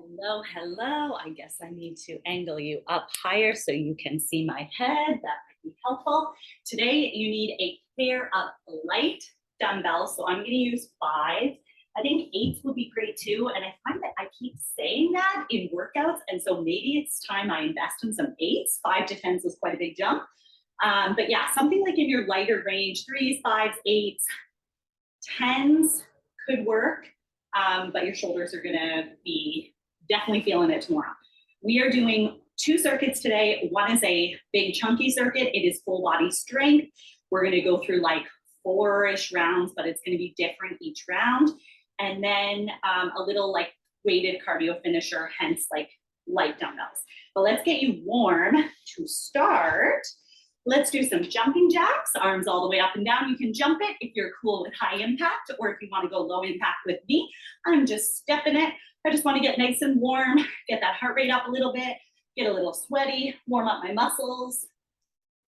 Hello, hello. I guess I need to angle you up higher so you can see my head. That might be helpful. Today, you need a pair of light dumbbells. So I'm going to use 5. I think 8s would be great too. And I find that I keep saying that in workouts. And so maybe it's time I invest in some 8s. 5 to 10s was quite a big jump. But yeah, something like in your lighter range, 3s, 5s, 8s, 10s could work. But your shoulders are going to be definitely feeling it tomorrow. We are doing 2 circuits today. One is a big chunky circuit. It is full body strength. We're going to go through like 4-ish rounds, but it's going to be different each round. And then a little like weighted cardio finisher, hence like light dumbbells. But let's get you warm to start. Let's do some jumping jacks, arms all the way up and down. You can jump it if you're cool with high impact, or if you want to go low impact with me. I'm just stepping it. I just want to get nice and warm, get that heart rate up a little bit, get a little sweaty, warm up my muscles.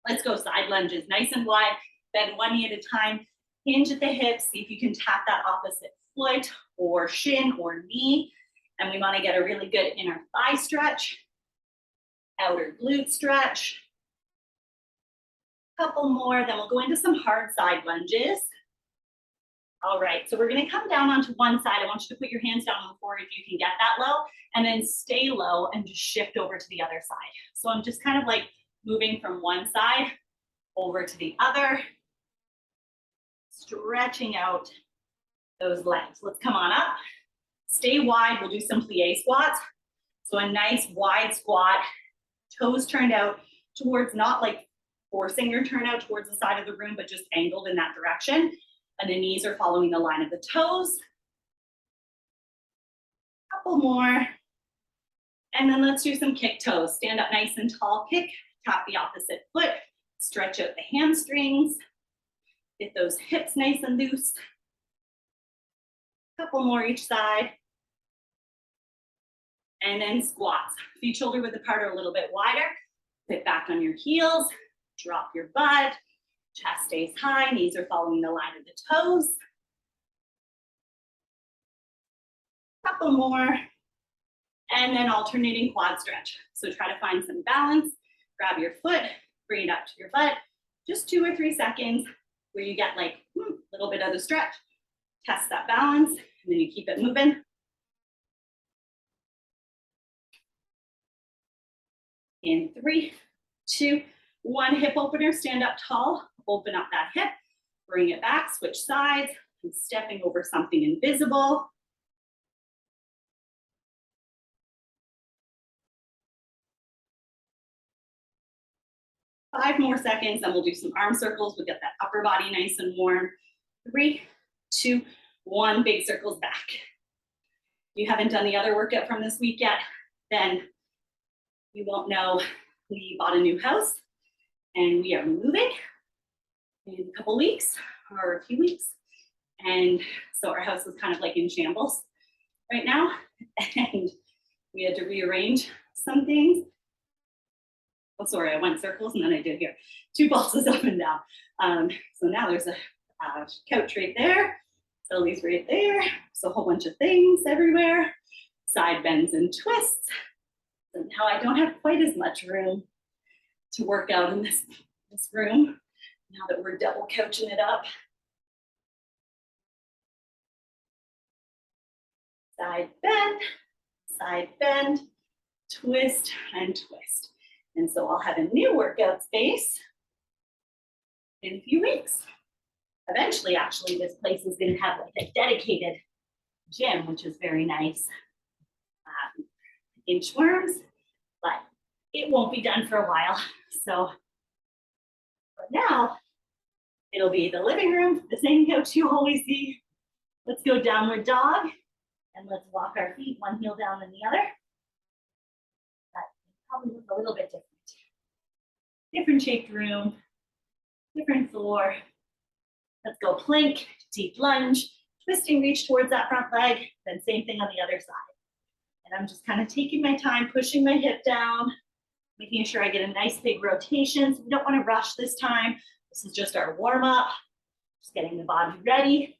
Let's go side lunges, nice and wide, bend one knee at a time, hinge at the hips, see if you can tap that opposite foot or shin or knee. And we want to get a really good inner thigh stretch, outer glute stretch. Couple more, then we'll go into some hard side lunges. All right, so we're gonna come down onto one side. I want you to put your hands down on the floor if you can get that low, and then stay low and just shift over to the other side. So I'm just kind of like moving from one side over to the other, stretching out those legs. Let's come on up. Stay wide, we'll do some plie squats. So a nice wide squat, toes turned out towards, not like forcing your turn out towards the side of the room, but just angled in that direction. And the knees are following the line of the toes. Couple more. And then let's do some kick toes. Stand up nice and tall, kick, tap the opposite foot, stretch out the hamstrings, get those hips nice and loose. Couple more each side. And then squats. Feet shoulder width apart or a little bit wider. Sit back on your heels. Drop your butt, chest stays high, knees are following the line of the toes. Couple more, and then alternating quad stretch. So try to find some balance, grab your foot, bring it up to your butt, just 2 or 3 seconds where you get like a little bit of the stretch, test that balance, and then you keep it moving. In 3, 2, 1, hip opener, stand up tall, open up that hip, bring it back, switch sides, and stepping over something invisible. Five more seconds, then we'll do some arm circles. We'll get that upper body nice and warm. 3, 2, 1, big circles back. If you haven't done the other workout from this week yet, then you won't know. We bought a new house. And we are moving in a couple weeks or a few weeks. And so our house is kind of like in shambles right now. And we had to rearrange some things. Oh, sorry, I went circles and then I did here. 2 pulses up and down. So now there's a couch right there. Sully's right there. So a whole bunch of things everywhere. Side bends and twists. So now I don't have quite as much room to work out in this room, now that we're double couching it up. Side bend, twist, and twist. And so I'll have a new workout space in a few weeks. Eventually, actually, this place is going to have like a dedicated gym, which is very nice. Inchworms, but it won't be done for a while. So for now, it'll be the living room, the same couch you always see. Let's go downward dog, and let's walk our feet one heel down than the other. That probably looks a little bit different. Different shaped room, different floor. Let's go plank, deep lunge, twisting reach towards that front leg, then same thing on the other side. And I'm just kind of taking my time, pushing my hip down, making sure I get a nice big rotation. So we don't want to rush this time. This is just our warm up, just getting the body ready.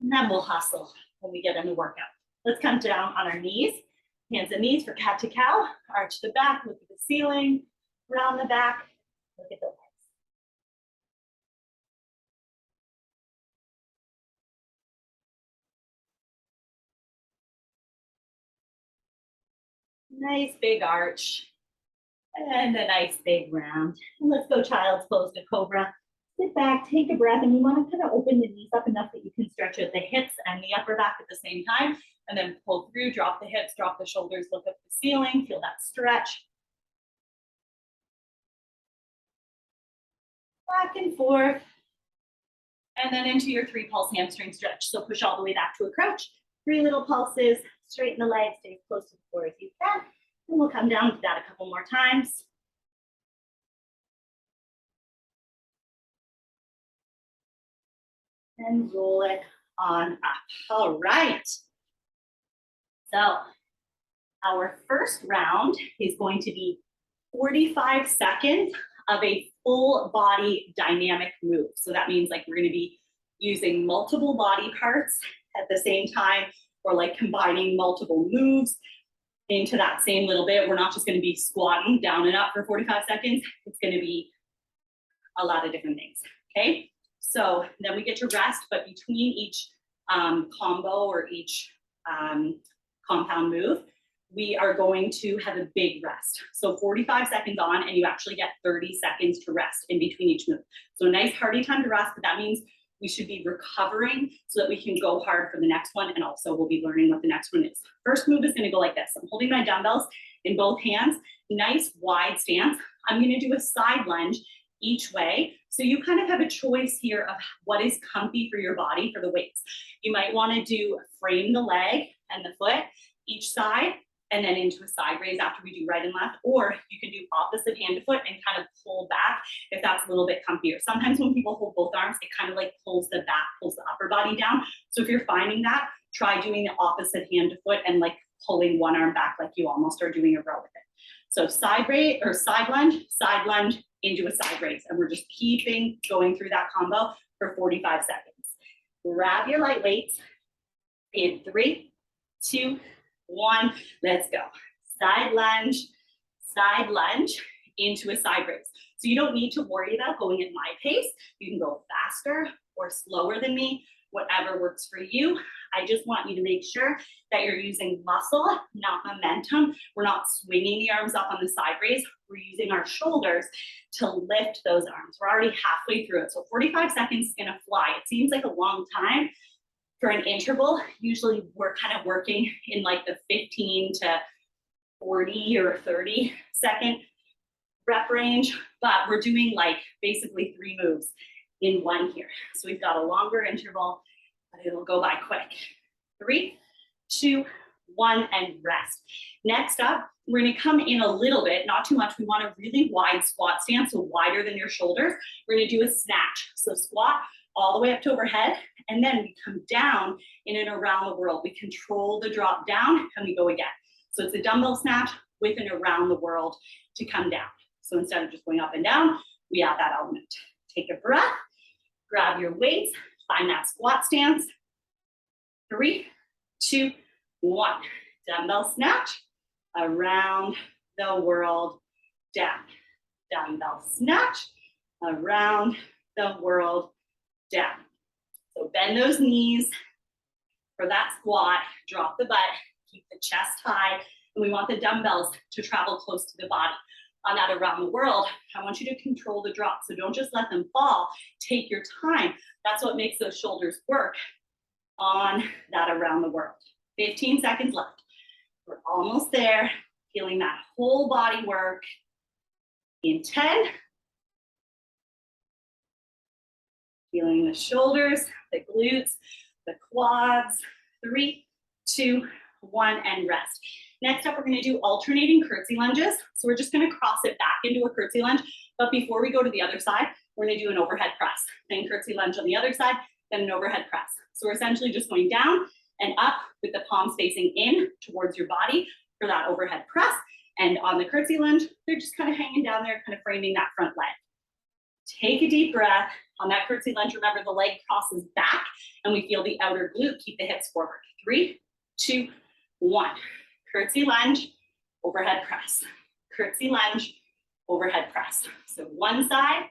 And then we'll hustle when we get in the workout. Let's come down on our knees. Hands and knees for cat to cow. Arch the back, look at the ceiling, round the back, look at the legs. Nice big arch. And a nice big round. And let's go child's pose to cobra. Sit back, take a breath, and you want to kind of open the knees up enough that you can stretch out the hips and the upper back at the same time. And then pull through, drop the hips, drop the shoulders, look up the ceiling, feel that stretch. Back and forth. And then into your 3 pulse hamstring stretch. So push all the way back to a crouch. 3 little pulses, straighten the legs, stay as close to the floor as you can. And we'll come down to that a couple more times. And roll it on up. All right. So our first round is going to be 45 seconds of a full body dynamic move. So that means like we're going to be using multiple body parts at the same time, or like combining multiple moves into that same little bit. We're not just going to be squatting down and up for 45 seconds. It's going to be a lot of different things. Okay. So then we get to rest, but between each combo or each compound move, we are going to have a big rest. So 45 seconds on, and you actually get 30 seconds to rest in between each move. So a nice hearty time to rest, but that means we should be recovering so that we can go hard for the next one. And also we'll be learning what the next one is. First move is going to go like this. I'm holding my dumbbells in both hands, nice wide stance. I'm going to do a side lunge each way. So you kind of have a choice here of what is comfy for your body for the weights. You might want to do frame the leg and the foot each side, and then into a side raise after we do right and left, or you can do opposite hand to foot and kind of pull back if that's a little bit comfier. Sometimes when people hold both arms, it kind of like pulls the back, pulls the upper body down. So if you're finding that, try doing the opposite hand to foot and like pulling one arm back like you almost are doing a row with it. So side raise or side lunge into a side raise. And we're just keeping going through that combo for 45 seconds. Grab your light weights in 3, 2, 1, let's go. Side lunge into a side raise. So you don't need to worry about going at my pace. You can go faster or slower than me, whatever works for you. I just want you to make sure that you're using muscle, not momentum. We're not swinging the arms up on the side raise. We're using our shoulders to lift those arms. We're already halfway through it. So 45 seconds is gonna fly. It seems like a long time for an interval. Usually we're kind of working in like the 15 to 40 or 30 second rep range, but we're doing like basically 3 moves in one here. So we've got a longer interval, but it'll go by quick. 3, 2, 1, and rest. Next up, we're gonna come in a little bit, not too much. We want a really wide squat stance, so wider than your shoulders. We're gonna do a snatch. So squat all the way up to overhead, and then we come down in and around the world. We control the drop down, and we go again. So it's a dumbbell snatch with and around the world to come down. So instead of just going up and down, we add that element. Take a breath, grab your weights, find that squat stance. 3, 2, 1. Dumbbell snatch, around the world, down. Dumbbell snatch, around the world, down. So bend those knees for that squat, drop the butt, keep the chest high, and we want the dumbbells to travel close to the body. On that around the world, I want you to control the drop. So don't just let them fall, take your time. That's what makes those shoulders work on that around the world. 15 seconds left. We're almost there, feeling that whole body work in 10. Feeling the shoulders, the glutes, the quads. 3, 2, 1, and rest. Next up, we're gonna do alternating curtsy lunges. So we're just gonna cross it back into a curtsy lunge. But before we go to the other side, we're gonna do an overhead press. Then curtsy lunge on the other side, then an overhead press. So we're essentially just going down and up with the palms facing in towards your body for that overhead press. And on the curtsy lunge, they're just kind of hanging down there, kind of framing that front leg. Take a deep breath. On that curtsy lunge, remember the leg crosses back and we feel the outer glute. Keep the hips forward. 3, 2, 1. curtsy lunge, overhead press, curtsy lunge, overhead press. So one side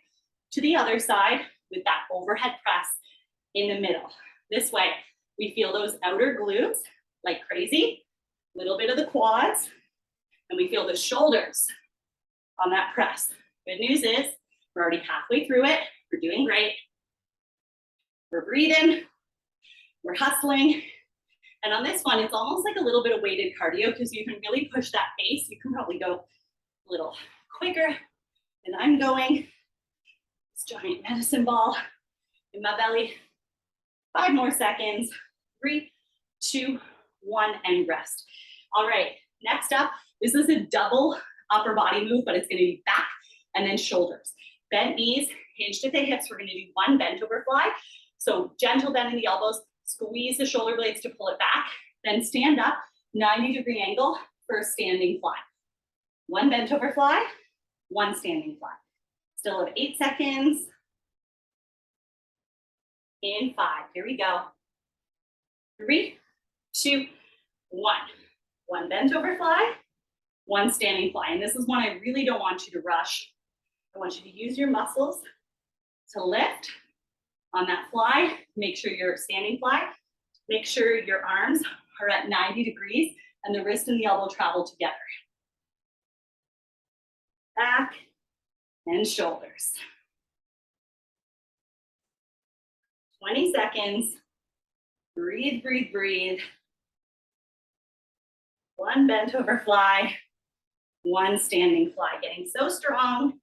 to the other side with that overhead press in the middle. This way, we feel those outer glutes like crazy, little bit of the quads, and we feel the shoulders on that press. Good news is we're already halfway through it. We're doing great. We're breathing, we're hustling. And on this one, it's almost like a little bit of weighted cardio because you can really push that pace. You can probably go a little quicker than I'm going. This giant medicine ball in my belly. 5 more seconds. 3, 2, 1, and rest. All right, next up, this is a double upper body move, but it's gonna be back and then shoulders. Bent knees, hinged at the hips. We're gonna do one bent over fly. So gentle bend in the elbows, squeeze the shoulder blades to pull it back, then stand up, 90-degree angle for a standing fly. One bent over fly, one standing fly. Still have 8 seconds. In 5, here we go. 3, 2, 1. One bent over fly, one standing fly. And this is one I really don't want you to rush. I want you to use your muscles to lift on that fly. Make sure you're standing fly. Make sure your arms are at 90 degrees and the wrist and the elbow travel together. Back and shoulders. 20 seconds. Breathe, breathe, breathe. One bent over fly, one standing fly. Getting so strong,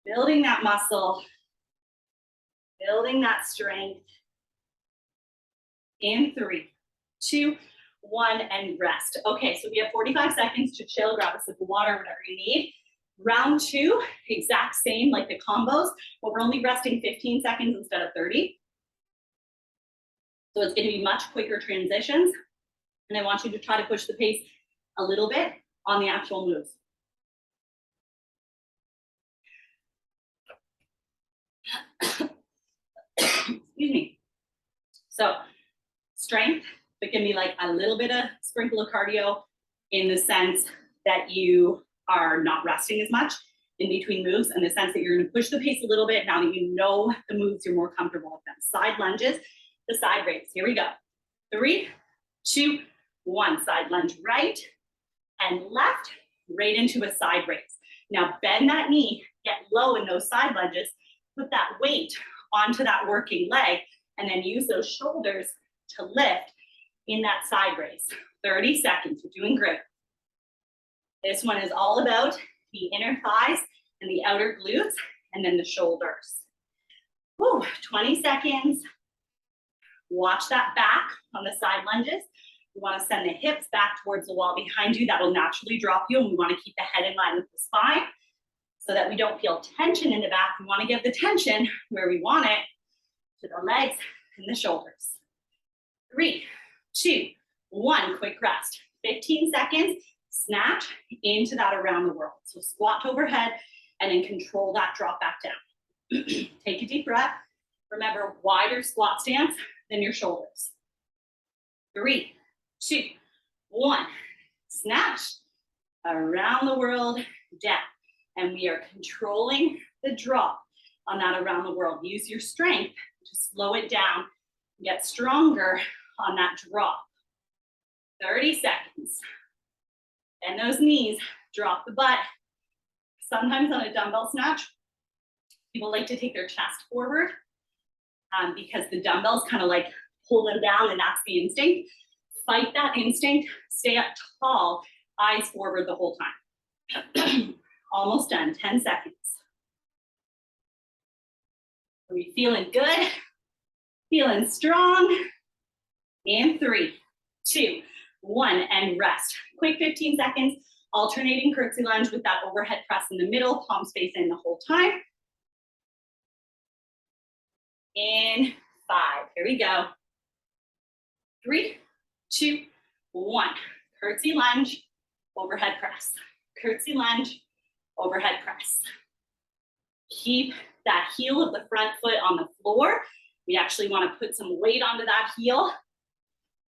building that muscle, building that strength. In 3, 2, 1, and rest. Okay, so we have 45 seconds to chill, grab a sip of water, whatever you need. Round 2, exact same like the combos, but we're only resting 15 seconds instead of 30. So it's gonna be much quicker transitions. And I want you to try to push the pace a little bit on the actual moves. Excuse me. So strength, but give me like a little bit of sprinkle of cardio in the sense that you are not resting as much in between moves, in the sense that you're gonna push the pace a little bit now that you know the moves, you're more comfortable with them. Side lunges, the side raise. Here we go. 3, 2, 1. Side lunge right and left, right into a side raise. Now bend that knee, get low in those side lunges, put that weight onto that working leg, and then use those shoulders to lift in that side raise. 30 seconds, you're doing great. This one is all about the inner thighs and the outer glutes, and then the shoulders. Whew, 20 seconds. Watch that back on the side lunges. You want to send the hips back towards the wall behind you. That will naturally drop you, and we want to keep the head in line with the spine so that we don't feel tension in the back. We want to get the tension where we want it, to the legs and the shoulders. 3, 2, 1, quick rest. 15 seconds, snatch into that around the world. So squat overhead and then control that drop back down. Take a deep breath. Remember, wider squat stance than your shoulders. 3, 2, 1, snatch around the world down. And we are controlling the drop on that around the world. Use your strength to slow it down, get stronger on that drop. 30 seconds. Bend those knees, drop the butt. Sometimes on a dumbbell snatch, people like to take their chest forward because the dumbbells kind of like pull them down, and that's the instinct. Fight that instinct, stay up tall, eyes forward the whole time. Almost done, 10 seconds. Are we feeling good? Feeling strong? And 3, 2, 1, and rest. Quick 15 seconds, alternating curtsy lunge with that overhead press in the middle, palms facing the whole time. In 5, here we go. 3, 2, 1. Curtsy lunge, overhead press. Curtsy lunge, overhead press. Keep that heel of the front foot on the floor. We actually want to put some weight onto that heel.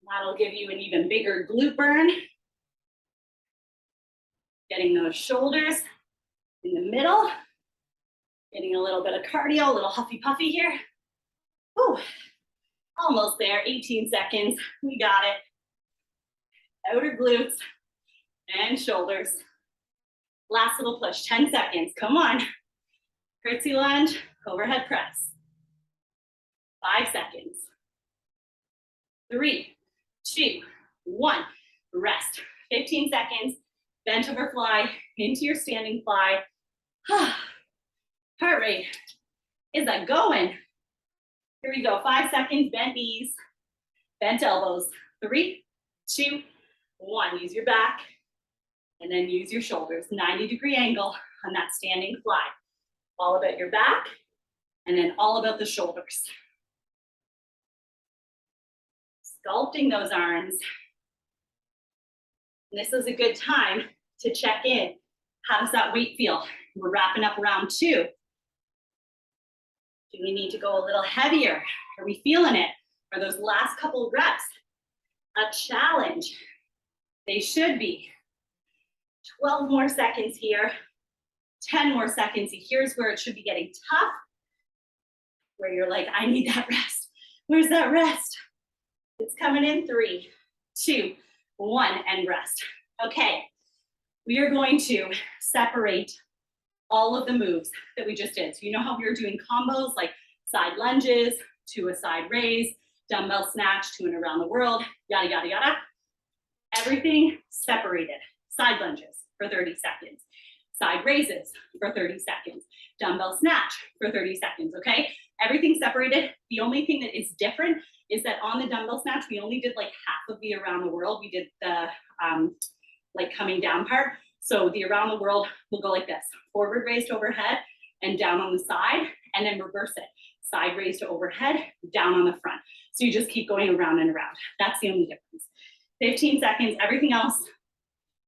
That'll give you an even bigger glute burn. Getting those shoulders in the middle. Getting a little bit of cardio, a little huffy puffy here. Whew. Almost there, 18 seconds. We got it. Outer glutes and shoulders. Last little push, 10 seconds. Come on. Curtsy lunge, overhead press. 5 seconds. 3, 2, 1. Rest. 15 seconds. Bent over fly into your standing fly. Heart rate. Is that going? Here we go. 5 seconds. Bent knees. Bent elbows. 3, 2, 1. Use your back. And then use your shoulders. 90-degree angle on that standing fly. All about your back. And then all about the shoulders. Sculpting those arms. And this is a good time to check in. How does that weight feel? We're wrapping up round 2. Do we need to go a little heavier? Are we feeling it? Are those last couple of reps a challenge? They should be. 12 more seconds here. 10 more seconds. Here's where it should be getting tough. Where you're like, I need that rest. Where's that rest? It's coming in. 3, 2, 1, and rest. Okay, we are going to separate all of the moves that we just did. So you know how we were doing combos like side lunges to a side raise, dumbbell snatch to an around the world, yada, yada, yada. Everything separated. Side lunges for 30 seconds. Side raises for 30 seconds. Dumbbell snatch for 30 seconds, okay? Everything separated. The only thing that is different is that on the dumbbell snatch, we only did like half of the around the world. We did the like coming down part. So the around the world will go like this. Forward raise to overhead and down on the side, and then reverse it. Side raise to overhead, down on the front. So you just keep going around and around. That's the only difference. 15 seconds, everything else,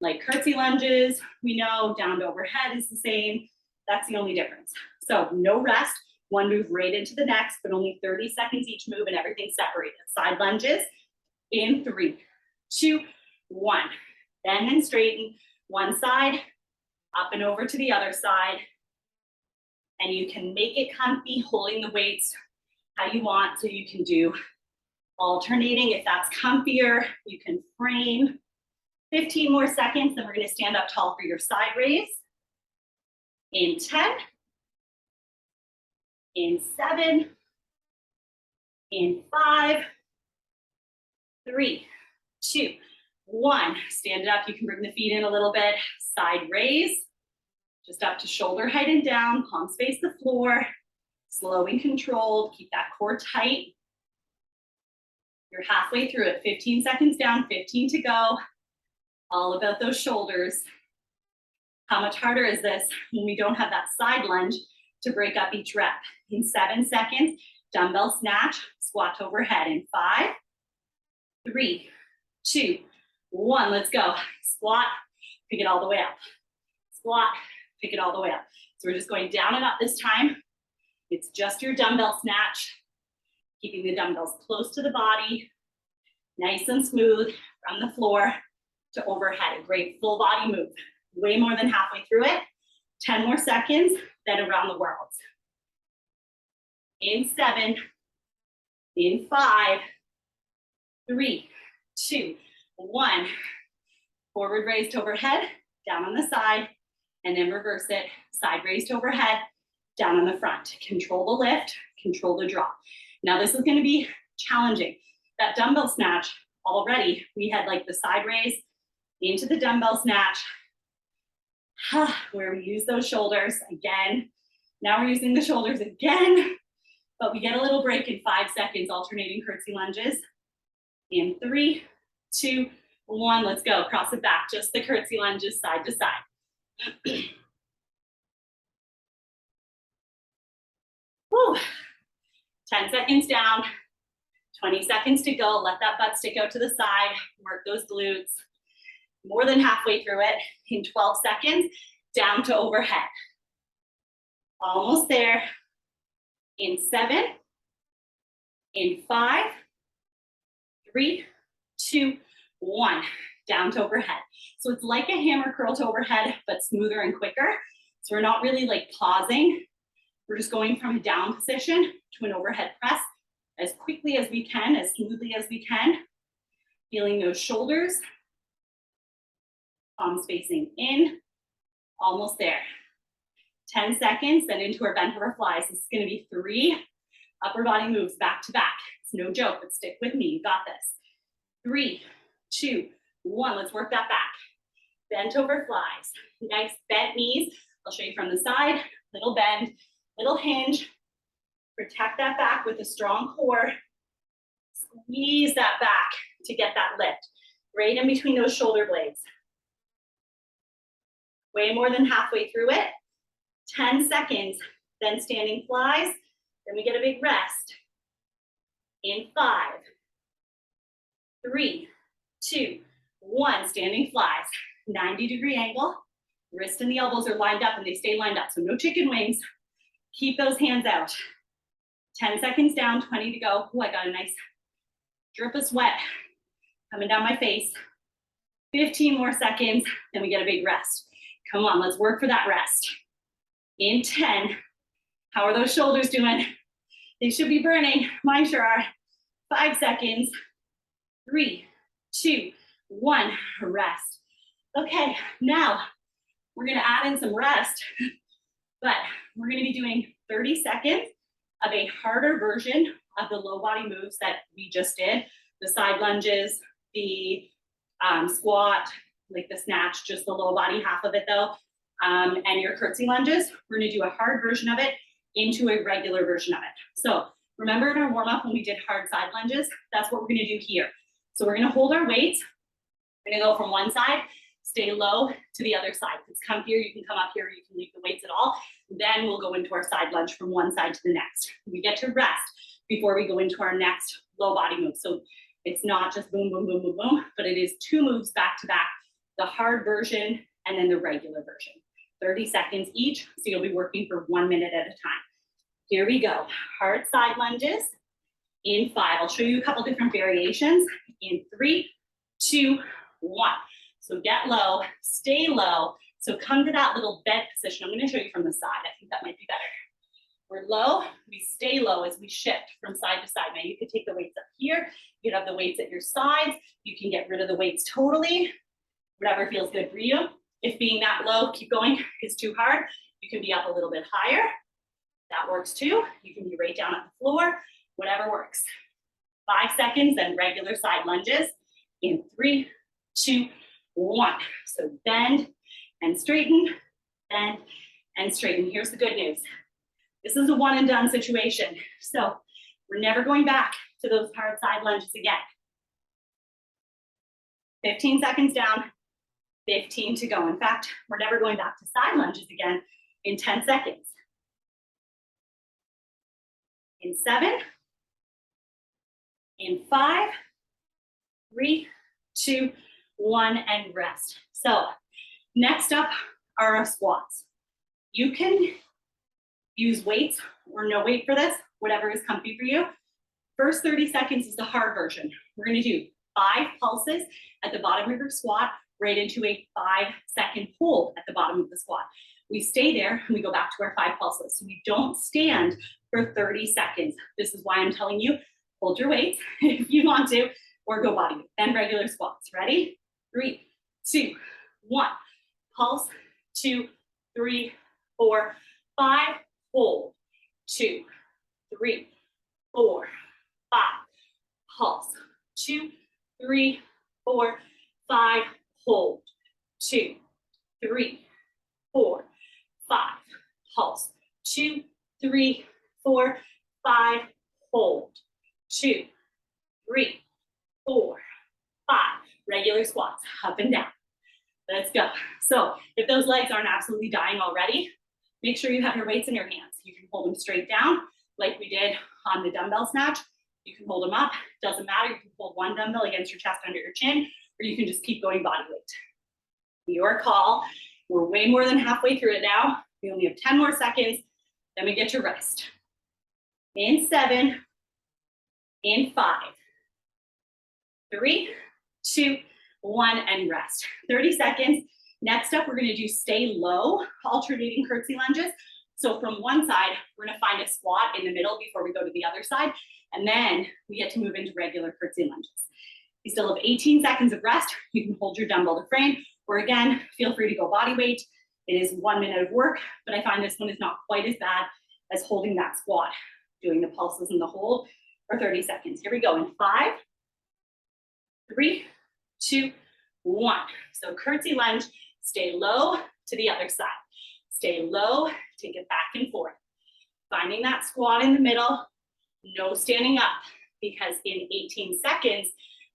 like curtsy lunges, we know down to overhead is the same. That's the only difference. So no rest, one move right into the next, but only 30 seconds each move and everything separated. Side lunges in 3, 2, 1. Bend and straighten one side, up and over to the other side. And you can make it comfy, holding the weights how you want. So you can do alternating if that's comfier. You can frame. 15 more seconds, then we're gonna stand up tall for your side raise. In 10, in 7, in 5, 3, 2, 1. Stand it up, you can bring the feet in a little bit. Side raise, just up to shoulder height and down, palms face the floor. Slow and controlled, keep that core tight. You're halfway through it, 15 seconds down, 15 to go. All about those shoulders. How much harder is this when we don't have that side lunge to break up each rep? In 7 seconds, dumbbell snatch, squat to overhead in 5, 3, 2, 1. Let's go. Squat, pick it all the way up. Squat, pick it all the way up. So we're just going down and up this time. It's just your dumbbell snatch, keeping the dumbbells close to the body, nice and smooth from the floor to overhead. A great full body move. Way more than halfway through it. 10 more seconds, then around the world. In 7, in 5, 3, 2, 1. Forward raise to overhead, down on the side, and then reverse it. Side raise to overhead, down on the front. Control the lift, control the drop. Now this is gonna be challenging. That dumbbell snatch, already, we had like the side raise into the dumbbell snatch, where we use those shoulders again. Now we're using the shoulders again, but we get a little break in 5 seconds, alternating curtsy lunges. In 3, 2, 1, let's go. Cross it back, just the curtsy lunges side to side. Whew. 10 seconds down, 20 seconds to go. Let that butt stick out to the side, work those glutes. More than halfway through it. In 12 seconds, down to overhead. Almost there. In 7, in 5, 3, 2, 1. down to overhead. So it's like a hammer curl to overhead, but smoother and quicker. So we're not really like pausing. We're just going from a down position to an overhead press as quickly as we can, as smoothly as we can. Feeling those shoulders, palms facing in, almost there. 10 seconds, then into our bent over flies. This is gonna be 3 upper body moves back to back. It's no joke, but stick with me, you got this. 3, 2, 1, let's work that back. Bent over flies, nice bent knees. I'll show you from the side, little bend, little hinge. Protect that back with a strong core. Squeeze that back to get that lift. Right in between those shoulder blades. Way more than halfway through it. 10 seconds, then standing flies. Then we get a big rest. In 5, 3, 2, 1, standing flies. 90-degree angle. Wrist and the elbows are lined up and they stay lined up. So no chicken wings. Keep those hands out. 10 seconds down, 20 to go. Oh, I got a nice drip of sweat coming down my face. 15 more seconds, then we get a big rest. Come on, let's work for that rest. In 10, how are those shoulders doing? They should be burning, mine sure are. 5 seconds, 3, 2, 1, rest. Okay, now we're gonna add in some rest, but we're gonna be doing 30 seconds of a harder version of the low body moves that we just did. The side lunges, the squat, like the snatch, just the low body half of it though, and your curtsy lunges. We're gonna do a hard version of it into a regular version of it. So remember in our warm up when we did hard side lunges, that's what we're gonna do here. So we're gonna hold our weights. We're gonna go from one side, stay low to the other side. If it's come here, you can come up here, you can leave the weights at all. Then we'll go into our side lunge from one side to the next. We get to rest before we go into our next low body move. So it's not just boom, boom, boom, boom, boom, but it is 2 moves back to back, the hard version and then the regular version. 30 seconds each, so you'll be working for 1 minute at a time. Here we go, hard side lunges. In 5, I'll show you a couple different variations. In 3, 2, 1. So get low, stay low. So come to that little bed position. I'm gonna show you from the side. I think that might be better. We're low, we stay low as we shift from side to side. Now you could take the weights up here. You could have the weights at your sides. You can get rid of the weights totally. Whatever feels good for you. If being that low, keep going, is too hard, you can be up a little bit higher. That works too. You can be right down at the floor, whatever works. 5 seconds, then regular side lunges. In 3, 2, 1. So bend and straighten, bend and straighten. Here's the good news. This is a one and done situation. So we're never going back to those hard side lunges again. 15 seconds down, 15 to go. In fact, we're never going back to side lunges again in 10 seconds. In 7, in 5, 3, 2, 1, and rest. So next up are our squats. You can use weights or no weight for this, whatever is comfy for you. First 30 seconds is the hard version. We're gonna do 5 pulses at the bottom of your squat, right into a 5-second hold at the bottom of the squat. We stay there and we go back to our 5 pulses. So we don't stand for 30 seconds. This is why I'm telling you, hold your weights if you want to, or go body weight, then regular squats. Ready? 3, 2, 1. Pulse, 2, 3, 4, 5. Hold, 2, 3, 4, 5. Pulse, 2, 3, 4, 5. Hold, 2, 3, 4, 5. Pulse, 2, 3, 4, 5. Hold, 2, 3, 4, 5. Regular squats, up and down. Let's go. So if those legs aren't absolutely dying already, make sure you have your weights in your hands. You can hold them straight down like we did on the dumbbell snatch. You can hold them up, doesn't matter. You can hold one dumbbell against your chest under your chin, or you can just keep going body weight. Your call. We're way more than halfway through it now. We only have 10 more seconds, then we get to rest. In 7, in 5, 3, 2, one, and rest. 30 seconds. Next up, we're gonna do stay low, alternating curtsy lunges. So from one side, we're gonna find a squat in the middle before we go to the other side, and then we get to move into regular curtsy lunges. You still have 18 seconds of rest. You can hold your dumbbell to frame, or again, feel free to go body weight. It is 1 minute of work, but I find this one is not quite as bad as holding that squat, doing the pulses and the hold for 30 seconds. Here we go in 5, 3, 2, 1. So curtsy lunge, stay low to the other side. Stay low, take it back and forth. Finding that squat in the middle, no standing up, because in 18 seconds,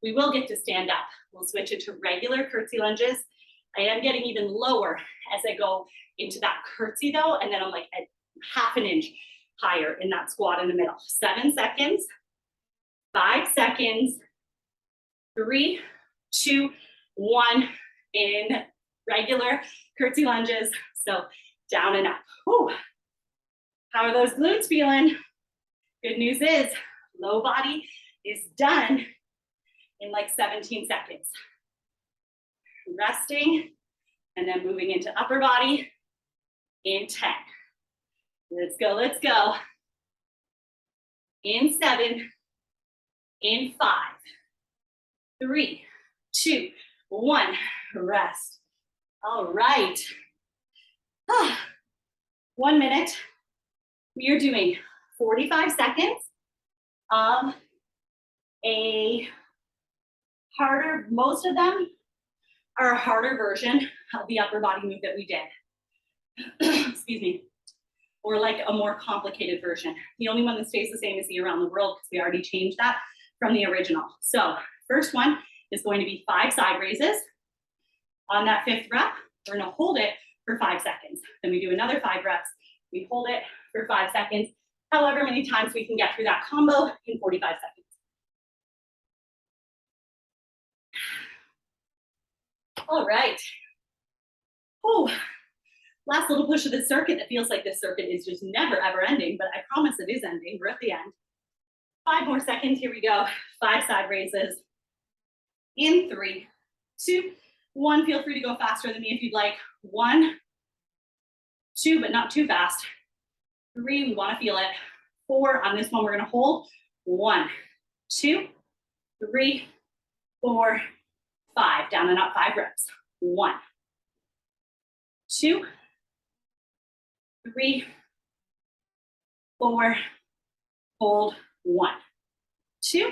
we will get to stand up. We'll switch it to regular curtsy lunges. I am getting even lower as I go into that curtsy though, and then I'm like at half an inch higher in that squat in the middle. 7 seconds, 5 seconds, 3, 2, 1, in regular curtsy lunges. So down and up. Whew. How are those glutes feeling? Good news is low body is done in like 17 seconds. Resting and then moving into upper body in 10. Let's go, let's go. In 7, in 5, 3, 2, 1, rest. All right. 1 minute. We are doing 45 seconds of a harder, most of them are a harder version of the upper body move that we did. Excuse me. Or like a more complicated version. The only one that stays the same is the around the world, because we already changed that from the original. So first one is going to be 5 side raises. On that 5th rep, we're gonna hold it for 5 seconds. Then we do another 5 reps. We hold it for 5 seconds. However many times we can get through that combo in 45 seconds. All right. Oh, last little push of this circuit. That feels like this circuit is just never ever ending, but I promise it is ending. We're at the end. 5 more seconds. Here we go. 5 side raises. In 3, 2, 1. Feel free to go faster than me if you'd like. 1, 2, but not too fast. 3, we want to feel it. 4, on this one, we're going to hold. 1, 2, 3, 4, 5. Down and up 5 reps. 1, 2, 3, 4, hold. 1, 2,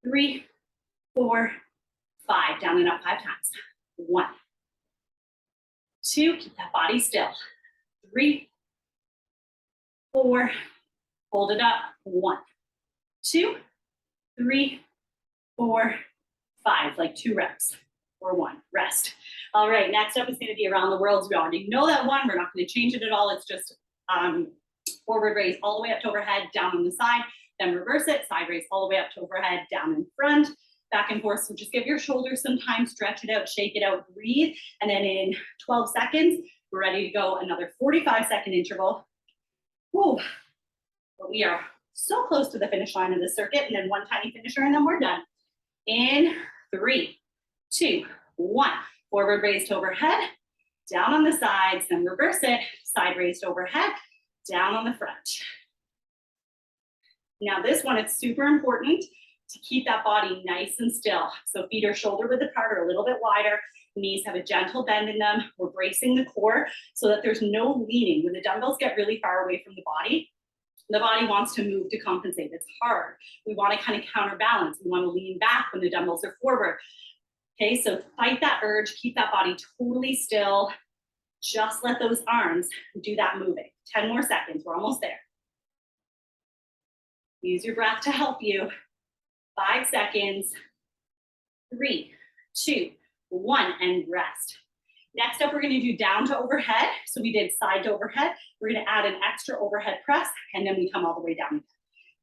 3, 4, 5. Down and up 5 times. 1, 2, keep that body still. 3, 4, hold it up. 1, 2, 3, 4, 5, like 2 reps or 1, rest. All right, next up is gonna be around the world. We already know that one, we're not gonna change it at all. It's just forward raise all the way up to overhead, down on the side, then reverse it, side raise all the way up to overhead, down in front, back and forth. So just give your shoulders some time, stretch it out, shake it out, breathe. And then in 12 seconds, we're ready to go another 45-second interval. Whew. But we are so close to the finish line of the circuit, and then one tiny finisher, and then we're done. In 3, 2, 1. Forward raise to overhead, down on the sides, then reverse it, side raise to overhead, down on the front. Now this one, it's super important to keep that body nice and still. So feet are shoulder width apart or a little bit wider. Knees have a gentle bend in them. We're bracing the core so that there's no leaning. When the dumbbells get really far away from the body wants to move to compensate. It's hard. We want to kind of counterbalance. We want to lean back when the dumbbells are forward. Okay, so fight that urge, keep that body totally still. Just let those arms do that moving. 10 more seconds, we're almost there. Use your breath to help you. 5 seconds, 3, 2, 1, and rest. Next up, we're gonna do down to overhead. So we did side to overhead. We're gonna add an extra overhead press, and then we come all the way down again.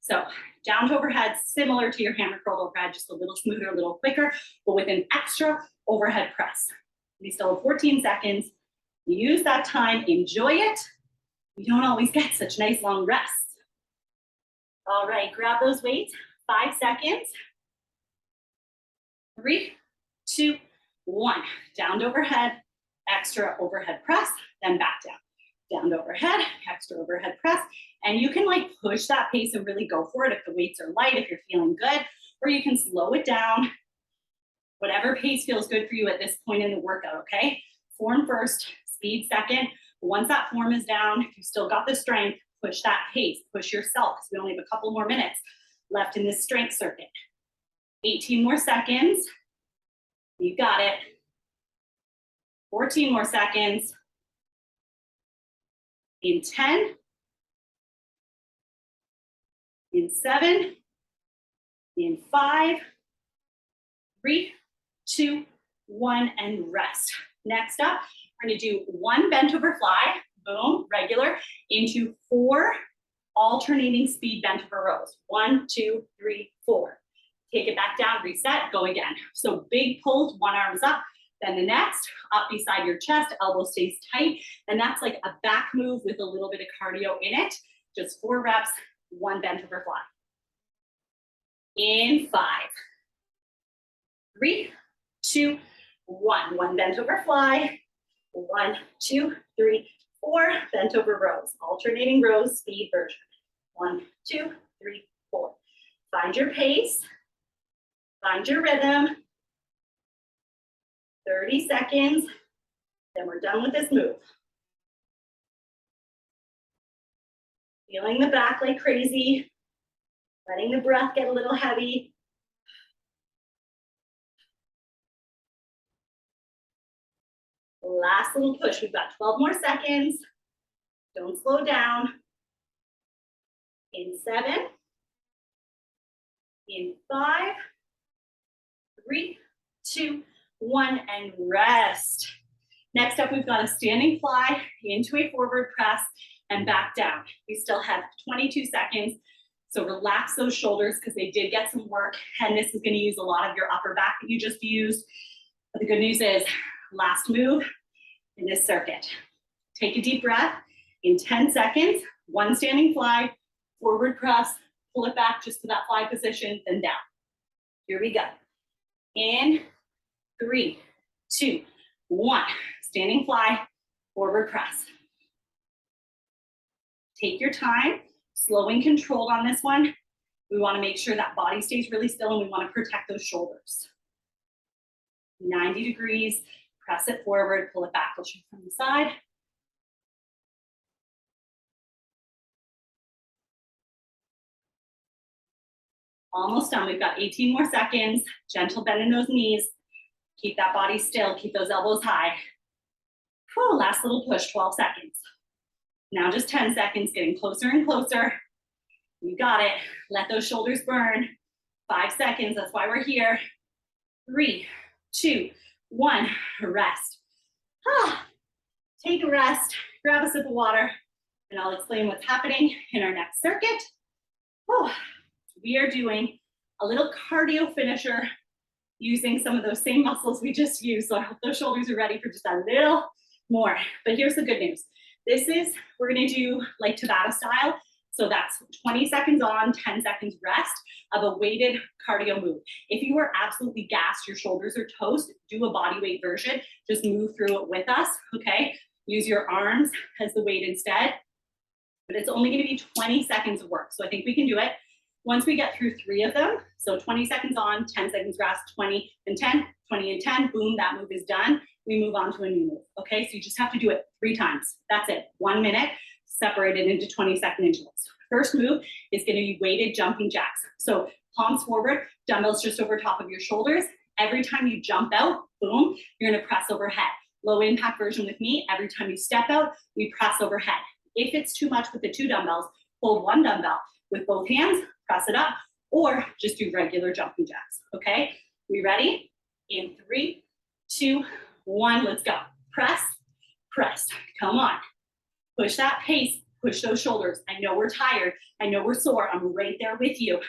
So down to overhead, similar to your hammer curl overhead, just a little smoother, a little quicker, but with an extra overhead press. We still have 14 seconds. Use that time, enjoy it. We don't always get such nice long rests. All right, grab those weights, 5 seconds. 3, 2, 1. Down to overhead, extra overhead press, then back down. Down to overhead, extra overhead press. And you can like push that pace and really go for it if the weights are light, if you're feeling good, or you can slow it down. Whatever pace feels good for you at this point in the workout, okay? Form first, speed second. Once that form is down, if you still got the strength, push that pace, push yourself, because we only have a couple more minutes left in this strength circuit. 18 more seconds. You got it. 14 more seconds. In 10, in 7, in 5, 3, 2, 1, and rest. Next up, we're gonna do 1 bent over fly, boom, regular, into 4 alternating speed bent over rows. 1, 2, 3, 4. Take it back down, reset, go again. So big pulls, one arm's up, then the next, up beside your chest, elbow stays tight, and that's like a back move with a little bit of cardio in it. Just 4 reps, 1 bent over fly. In 5, 3, 2, 1. 1 bent over fly. 1, 2, 3, 4. Bent over rows. Alternating rows, speed version. 1, 2, 3, 4. Find your pace. Find your rhythm. 30 seconds. Then we're done with this move. Feeling the back like crazy. Letting the breath get a little heavy. Last little push. We've got 12 more seconds. Don't slow down. In 7, in 5, 3, 2, 1, and rest. Next up, we've got a standing fly into a forward press and back down. We still have 22 seconds. So relax those shoulders because they did get some work, and this is going to use a lot of your upper back that you just used. But the good news is, last move in this circuit. Take a deep breath. In 10 seconds, 1 standing fly, forward press, pull it back just to that fly position, then down. Here we go. In 3, 2, 1. Standing fly, forward press. Take your time, slow and controlled on this one. We want to make sure that body stays really still, and we want to protect those shoulders. 90 degrees, press it forward, pull it back, push it from the side. Almost done. We've got 18 more seconds. Gentle bend in those knees. Keep that body still. Keep those elbows high. Whew, last little push, 12 seconds. Now just 10 seconds, getting closer and closer. You got it. Let those shoulders burn. 5 seconds, that's why we're here. 3, 2, 1, rest. Take a rest, grab a sip of water, and I'll explain what's happening in our next circuit. We are doing a little cardio finisher using some of those same muscles we just used. So I hope those shoulders are ready for just a little more. But here's the good news. We're gonna do like Tabata style. So that's 20 seconds on, 10 seconds rest of a weighted cardio move. If you are absolutely gassed, your shoulders are toast, do a body weight version. Just move through it with us, okay? Use your arms as the weight instead. But it's only gonna be 20 seconds of work. So I think we can do it. Once we get through 3 of them, so 20 seconds on, 10 seconds rest, 20 and 10, 20 and 10, boom, that move is done. We move on to a new move, okay? So you just have to do it 3 times. That's it, 1 minute, separated into 20-second intervals. First move is gonna be weighted jumping jacks. So palms forward, dumbbells just over top of your shoulders. Every time you jump out, boom, you're gonna press overhead. Low impact version with me, every time you step out, we press overhead. If it's too much with the 2 dumbbells, hold 1 dumbbell with both hands, press it up, or just do regular jumping jacks, okay? We ready? In 3, 2, 1, let's go. Press, press, come on. Push that pace, push those shoulders. I know we're tired, I know we're sore, I'm right there with you,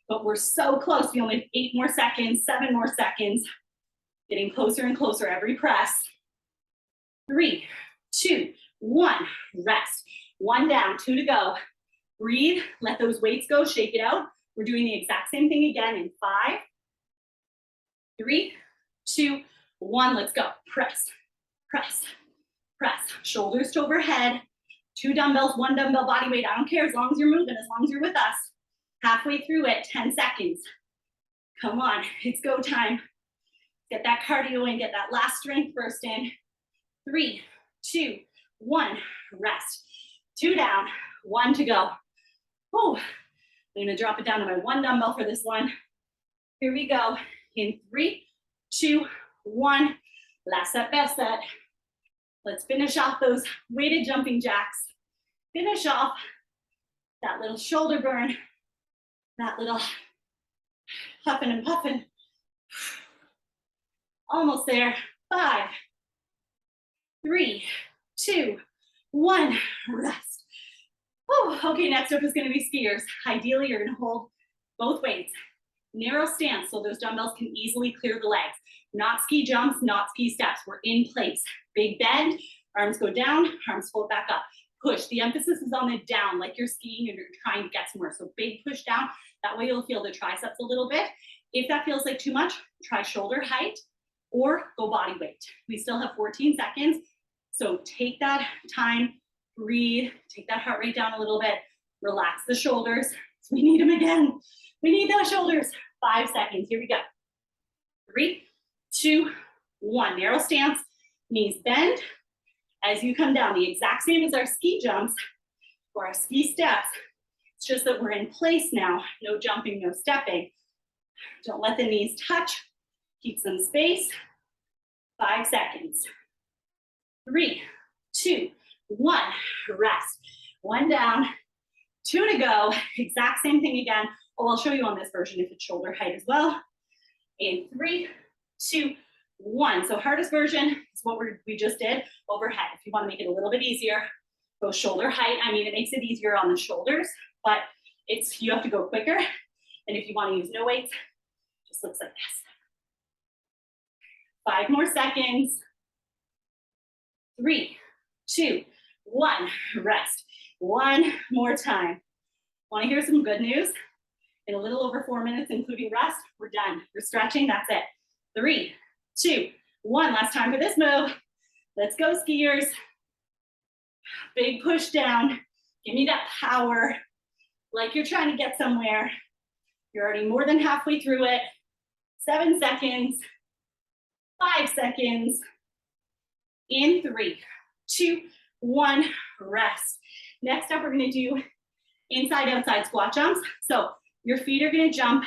but we're so close. We only have 8 more seconds, 7 more seconds, getting closer and closer every press. 3, 2, 1, rest. 1 down, 2 to go. Breathe, let those weights go, shake it out. We're doing the exact same thing again in 5, 3, 2, 1. Let's go. Press, press, press. Shoulders to overhead. 2 dumbbells, 1 dumbbell body weight. I don't care as long as you're moving, as long as you're with us. Halfway through it, 10 seconds. Come on, it's go time. Get that cardio in, get that last strength burst in. 3, 2, 1, rest. 2 down, 1 to go. Oh, I'm gonna drop it down to my 1 dumbbell for this one. Here we go. In 3, 2, 1. Last set, best set. Let's finish off those weighted jumping jacks. Finish off that little shoulder burn, that little huffing and puffing. Almost there. 5, 3, 2, 1. Rest. Oh, okay, next up is gonna be skiers. Ideally, you're gonna hold both weights. Narrow stance so those dumbbells can easily clear the legs. Not ski jumps, not ski steps. We're in place. Big bend, arms go down, arms float back up. Push, the emphasis is on the down, like you're skiing and you're trying to get somewhere. So big push down, that way you'll feel the triceps a little bit. If that feels like too much, try shoulder height or go body weight. We still have 14 seconds. So take that time, breathe, take that heart rate down a little bit, relax the shoulders. We need them again. We need those shoulders. 5 seconds, here we go. 3, 2, 1, narrow stance, knees bend. As you come down, the exact same as our ski jumps or our ski steps. It's just that we're in place now. No jumping, no stepping. Don't let the knees touch. Keep some space. 5 seconds. 3, 2, 1, rest. 1 down, 2 to go. Exact same thing again. Oh, I'll show you on this version if it's shoulder height as well. In 3, 2, 1. So hardest version is what we just did, overhead. If you want to make it a little bit easier, go shoulder height. I mean, it makes it easier on the shoulders, but you have to go quicker. And if you want to use no weights, it just looks like this. 5 more seconds. 3, 2, 1, rest. 1 more time. Want to hear some good news? In a little over 4 minutes, including rest, we're done. We're stretching, that's it. 3, 2, 1, last time for this move. Let's go, skiers. Big push down. Give me that power, like you're trying to get somewhere. You're already more than halfway through it. 7 seconds, 5 seconds. In 3, 2, 1, rest. Next up, we're gonna do inside outside squat jumps. So your feet are gonna jump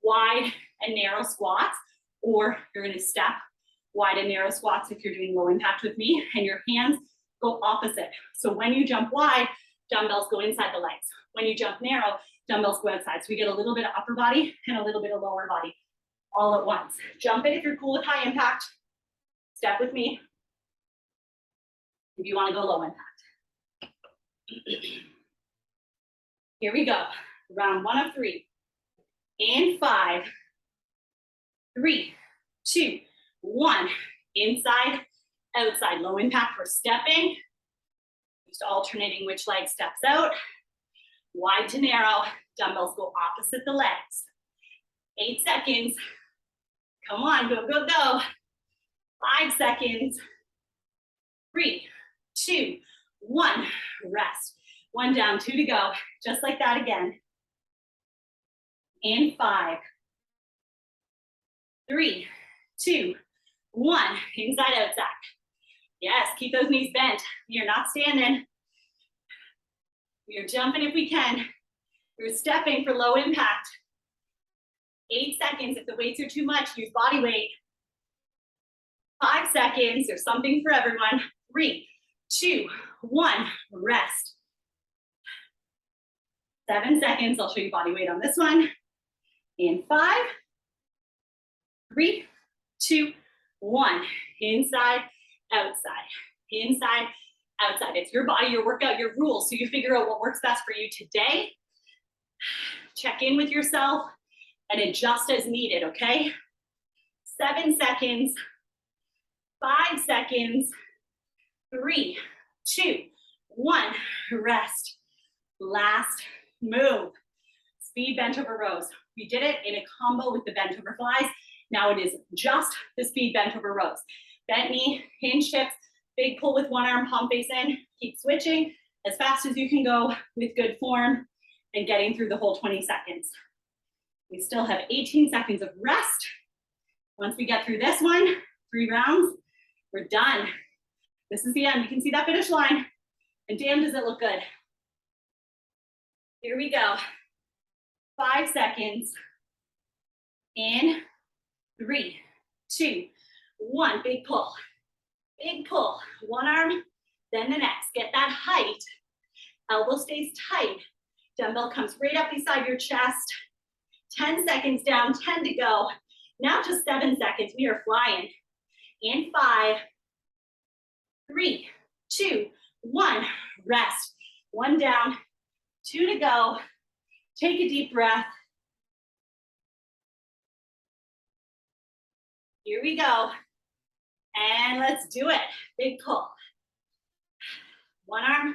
wide and narrow squats, or you're gonna step wide and narrow squats if you're doing low impact with me, and your hands go opposite. So when you jump wide, dumbbells go inside the legs. When you jump narrow, dumbbells go outside. So we get a little bit of upper body and a little bit of lower body all at once. Jump it if you're cool with high impact. Step with me if you wanna go low impact. Here we go. Round 1 of 3. In 5, 3, 2, 1. Inside, outside. Low impact for stepping. Just alternating which leg steps out. Wide to narrow. Dumbbells go opposite the legs. 8 seconds. Come on, go, go, go. 5 seconds. 3, 2, 1. Rest. 1 down, 2 to go. Just like that again. In 5, 3, 2, 1. Inside, outside. Yes, keep those knees bent. You're not standing. We're jumping if we can. We're stepping for low impact. 8 seconds. If the weights are too much, use body weight. 5 seconds. There's something for everyone. 3, 2, 1. Rest. 7 seconds. I'll show you body weight on this one. In 5, 3, 2, 1. Inside, outside. Inside, outside. It's your body, your workout, your rules. So you figure out what works best for you today. Check in with yourself and adjust as needed, okay? 7 seconds, 5 seconds, 3, 2, 1. Rest. Last move. Speed bent over rows. We did it in a combo with the bent over flies. Now it is just the speed bent over rows. Bent knee, hinge hips, big pull with one arm, palm face in. Keep switching as fast as you can go with good form and getting through the whole 20 seconds. We still have 18 seconds of rest. Once we get through this one, 3 rounds, we're done. This is the end. You can see that finish line. And damn, does it look good. Here we go. 5 seconds. In 3, 2, 1. Big pull. Big pull. One arm, then the next. Get that height. Elbow stays tight. Dumbbell comes right up beside your chest. 10 seconds down, 10 to go. Now just 7 seconds. We are flying. In 5, 3, 2, 1. Rest. 1 down, 2 to go. Take a deep breath. Here we go. And let's do it. Big pull. One arm,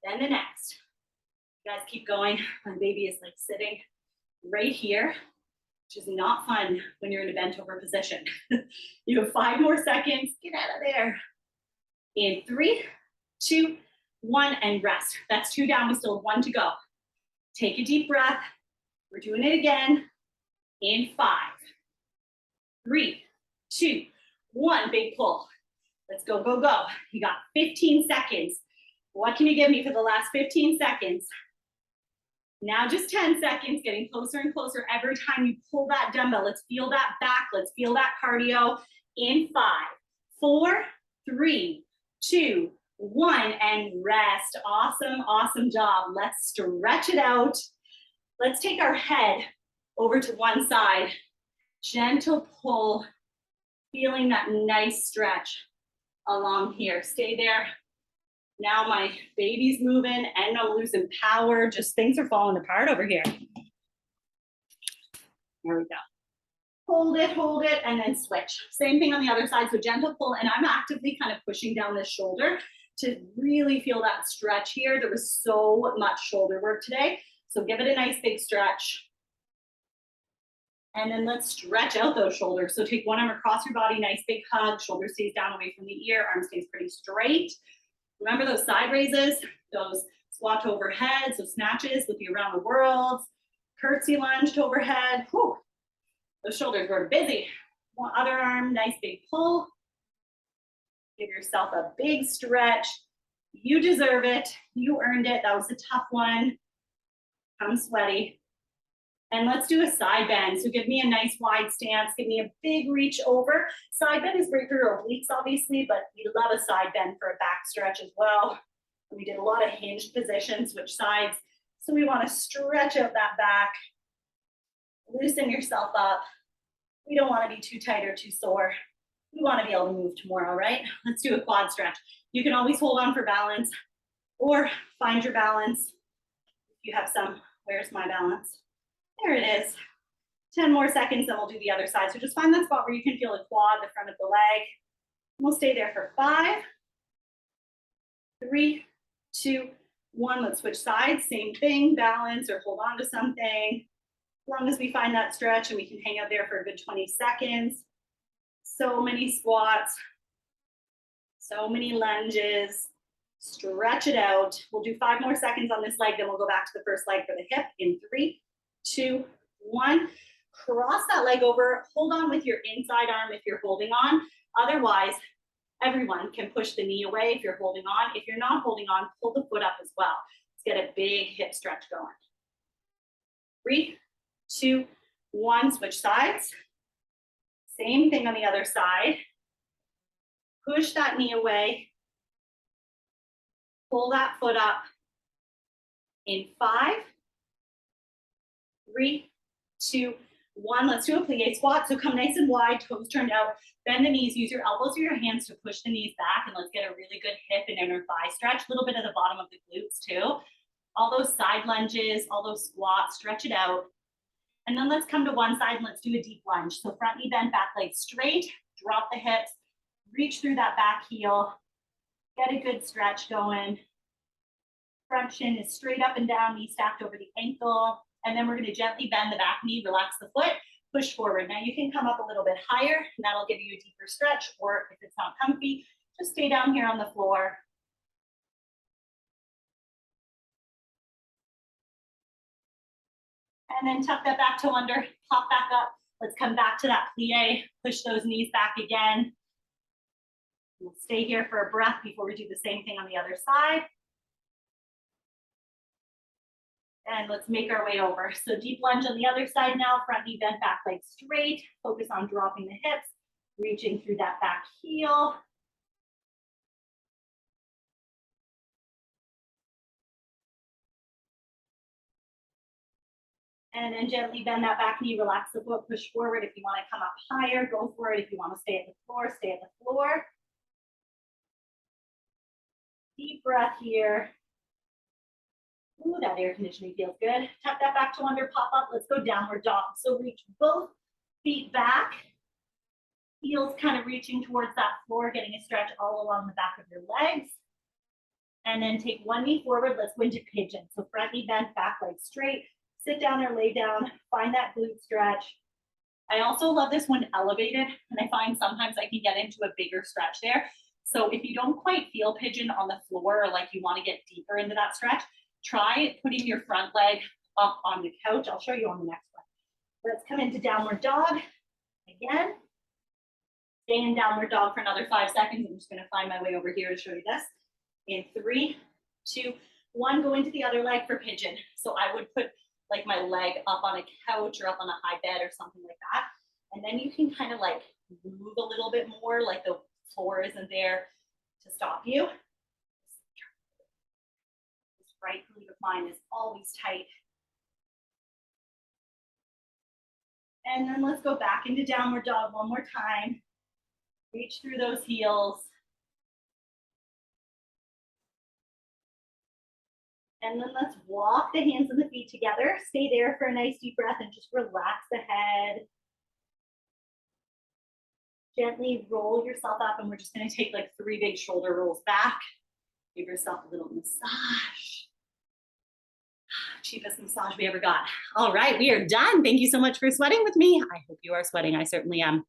then the next. You guys keep going. My baby is like sitting right here, which is not fun when you're in a bent over position. You have 5 more seconds. Get out of there. In 3, 2, 1, and rest. That's 2 down. We still have 1 to go. Take a deep breath. We're doing it again. In 5, 3, 2, 1. Big pull. Let's go, go, go. You got 15 seconds. What can you give me for the last 15 seconds? Now just 10 seconds, getting closer and closer every time you pull that dumbbell. Let's feel that back. Let's feel that cardio. In 5, 4, 3, 2, 1, and rest. Awesome, awesome job. Let's stretch it out. Let's take our head over to one side. Gentle pull, feeling that nice stretch along here. Stay there. Now my baby's moving and I'm losing power. Just things are falling apart over here. There we go. Hold it, and then switch. Same thing on the other side, so gentle pull, and I'm actively kind of pushing down this shoulder to really feel that stretch here. There was so much shoulder work today, so give it a nice big stretch. And then let's stretch out those shoulders. So take one arm across your body, nice big hug, shoulder stays down away from the ear, arm stays pretty straight. Remember those side raises, those squat to overhead, so snatches with you around the world, curtsy lunge to overhead. Whew. Those shoulders were busy. One other arm, nice big pull. Give yourself a big stretch. You deserve it. You earned it. That was a tough one. I'm sweaty. And let's do a side bend. So give me a nice wide stance. Give me a big reach over. Side bend is great for your obliques, obviously, but we love a side bend for a back stretch as well. We did a lot of hinged positions, switch sides. So we want to stretch out that back. Loosen yourself up. We don't want to be too tight or too sore. We want to be able to move tomorrow, right? Let's do a quad stretch. You can always hold on for balance or find your balance. If you have some, where's my balance? There it is. 10 more seconds, then we'll do the other side. So just find that spot where you can feel the quad, the front of the leg. We'll stay there for 5, 3, 2, 1. Let's switch sides. Same thing, balance or hold on to something. As long as we find that stretch and we can hang out there for a good 20 seconds. So many squats, so many lunges. Stretch it out. We'll do 5 more seconds on this leg, then we'll go back to the first leg for the hip in 3, 2, 1. Cross that leg over. Hold on with your inside arm if you're holding on. Otherwise, everyone can push the knee away if you're holding on. If you're not holding on, pull the foot up as well. Let's get a big hip stretch going. 3, 2, 1. Switch sides. Same thing on the other side. Push that knee away. Pull that foot up. In 5, 3, 2, 1. Let's do a plie squat. So come nice and wide, toes turned out. Bend the knees. Use your elbows or your hands to push the knees back. And let's get a really good hip and inner thigh stretch. A little bit at the bottom of the glutes too. All those side lunges, all those squats, stretch it out. And then let's come to one side and let's do a deep lunge. So front knee bent, back leg straight. Drop the hips. Reach through that back heel. Get a good stretch going. Front shin is straight up and down, knee stacked over the ankle. And then we're going to gently bend the back knee, relax the foot. push forward. Now you can come up a little bit higher, and that'll give you a deeper stretch, or if it's not comfy, just stay down here on the floor. And then tuck that back to under, pop back up. Let's come back to that plie, push those knees back again. We'll stay here for a breath before we do the same thing on the other side. And let's make our way over. So deep lunge on the other side now, front knee bent, back leg straight. Focus on dropping the hips, reaching through that back heel. And then gently bend that back knee, relax the foot, push forward. If you want to come up higher, go for it. If you want to stay at the floor, stay at the floor. Deep breath here. Ooh, that air conditioning feels good. Tuck that back to under, pop up. Let's go downward dog. So reach both feet back. Heels kind of reaching towards that floor, getting a stretch all along the back of your legs. And then take one knee forward. Let's go into pigeon. So front knee bent, back leg straight. Sit down or lay down. Find that glute stretch. I also love this one elevated, and I find sometimes I can get into a bigger stretch there. So if you don't quite feel pigeon on the floor, or like you want to get deeper into that stretch, try putting your front leg up on the couch. I'll show you on the next one. Let's come into downward dog again. Stay in downward dog for another 5 seconds. I'm just going to find my way over here to show you this. In 3, 2, 1, go into the other leg for pigeon. So I would put like my leg up on a couch or up on a high bed or something like that. And then you can kind of like move a little bit more, like the floor isn't there to stop you. This right glute of mine is always tight. And then let's go back into downward dog one more time. Reach through those heels. And then let's walk the hands and the feet together. Stay there for a nice deep breath and just relax the head. Gently roll yourself up, and we're just going to take like 3 big shoulder rolls back. Give yourself a little massage. Cheapest massage we ever got. All right, we are done. Thank you so much for sweating with me. I hope you are sweating. I certainly am.